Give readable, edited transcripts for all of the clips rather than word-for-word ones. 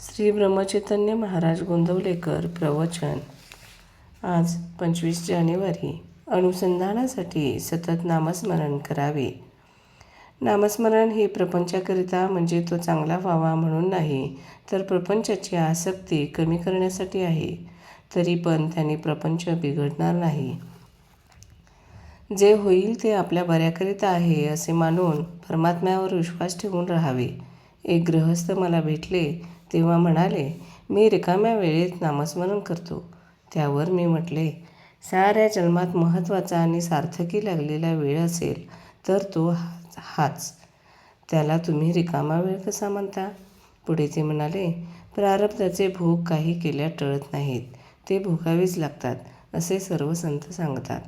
श्री ब्रह्मचैतन्य महाराज गोंदवलेकर प्रवचन. आज 25 जानेवारी. अनुसंधानासाठी सतत नामस्मरण करावे. नामस्मरण हे प्रपंचाकरिता म्हणजे तो चांगला व्हावा म्हणून नाही, तर प्रपंचाची आसक्ती कमी करण्यासाठी आहे. तरी पण त्याने प्रपंच बिघडणार नाही. जे होईल ते आपल्या बऱ्याकरिता आहे असे मानून परमात्म्यावर विश्वास ठेवून राहावे. एक गृहस्थ मला भेटले तेव्हा म्हणाले, मी रिकाम्या वेळेत नामस्मरण करतो. त्यावर मी म्हटले, साऱ्या जन्मात महत्त्वाचा आणि सार्थकी लागलेला वेळ असेल तर तो हाच. त्याला तुम्ही रिकामा वेळ कसा म्हणता? पुढे ते म्हणाले, प्रारब्धाचे भोग काही केल्या टळत नाहीत, ते भोगावेच लागतात असे सर्व संत सांगतात.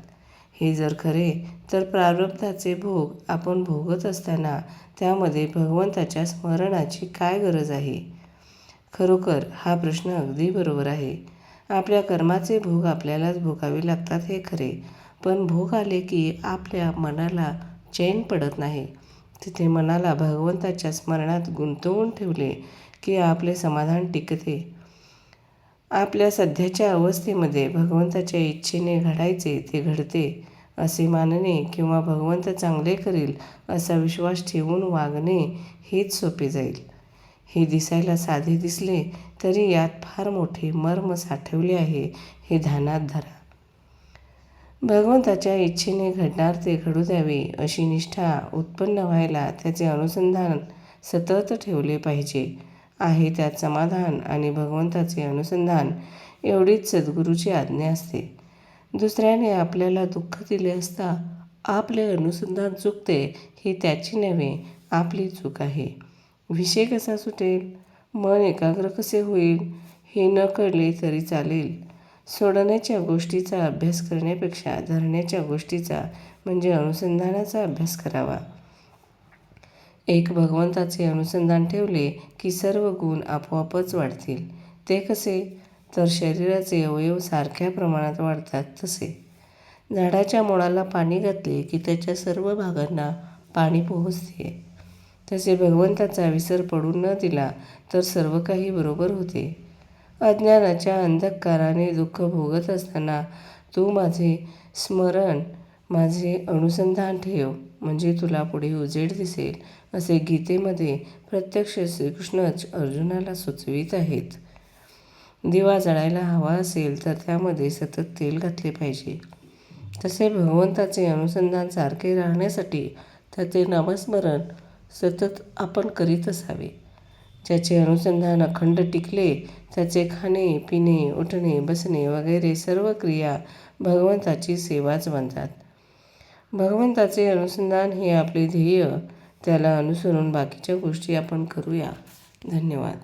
हे जर खरे तर प्रारब्धाचे भोग आपण भोगत असताना त्यामध्ये भगवंताच्या स्मरणाची काय गरज आहे? खरोखर हा प्रश्न अगदी बरोबर आहे. आपल्या कर्माचे भोग आपल्यालाच भोगावे लागतात हे खरे, पण भोग आले की आपल्या मनाला चैन पडत नाही. तिथे मनाला भगवंताच्या स्मरणात गुंतवून ठेवले की आपले समाधान टिकते. आपल्या सध्याच्या अवस्थेमध्ये भगवंताच्या इच्छेने घडायचे ते घडते असे मानणे किंवा भगवंत चांगले करील असा विश्वास ठेवून वागणे हेच सोपे जाईल. हे दिसायला साधे दिसले तरी यात फार मोठे मर्म साठवले आहे हे ध्यानात धरा. भगवंताच्या इच्छेने घडणार ते घडू द्यावे अशी निष्ठा उत्पन्न व्हायला त्याचे अनुसंधान सतत ठेवले पाहिजे. आहे त्यात समाधान आणि भगवंताचे अनुसंधान एवढीच सद्गुरूची आज्ञा असते. दुसऱ्याने आपल्याला दुःख दिले असता आपले अनुसंधान चुकते ही त्याची नव्हे, आपली चूक आहे. विषय कसा सुटेल? मन एकाग्र कसे होईल? हे न कळले तरी चालेल. सोडण्याच्या गोष्टीचा अभ्यास करण्यापेक्षा धरण्याच्या गोष्टीचा म्हणजे अनुसंधानाचा अभ्यास करावा. एक भगवंताचे अनुसंधान ठेवले की सर्व गुण आपोआपच वाढतील. ते कसे? तर शरीराचे अवयव सारख्या प्रमाणात वाढतात तसे. झाडाच्या मुळाला पाणी घातले की त्याच्या सर्व भागांना पाणी पोहोचते. तसे भगवंताचा विसर पडू न दिला तर सर्व काही बरोबर होते. अज्ञानाच्या अंधकाराने दुःख भोगत असताना तू माझे स्मरण, माझे अनुसंधान ठेव म्हणजे तुला पुढे उजेड दिसेल असे गीतेमध्ये प्रत्यक्ष श्रीकृष्णच अर्जुनाला सुचवित आहेत. दिवा जळायला हवा असेल तर त्यामध्ये सतत तेल घातले पाहिजे. तसे भगवंताचे अनुसंधान सारखे राहण्यासाठी त्याचे नामस्मरण सतत आपण करीत असावे. ज्याचे अनुसंधान अखंड टिकले त्याचे खाणे, पिणे, उठणे, बसणे वगैरे सर्व क्रिया भगवंताची सेवाच बनतात. भगवंताचे अनुसंधान हे आपले ध्येय. त्याला अनुसरून बाकीच्या गोष्टी आपण करूया. धन्यवाद.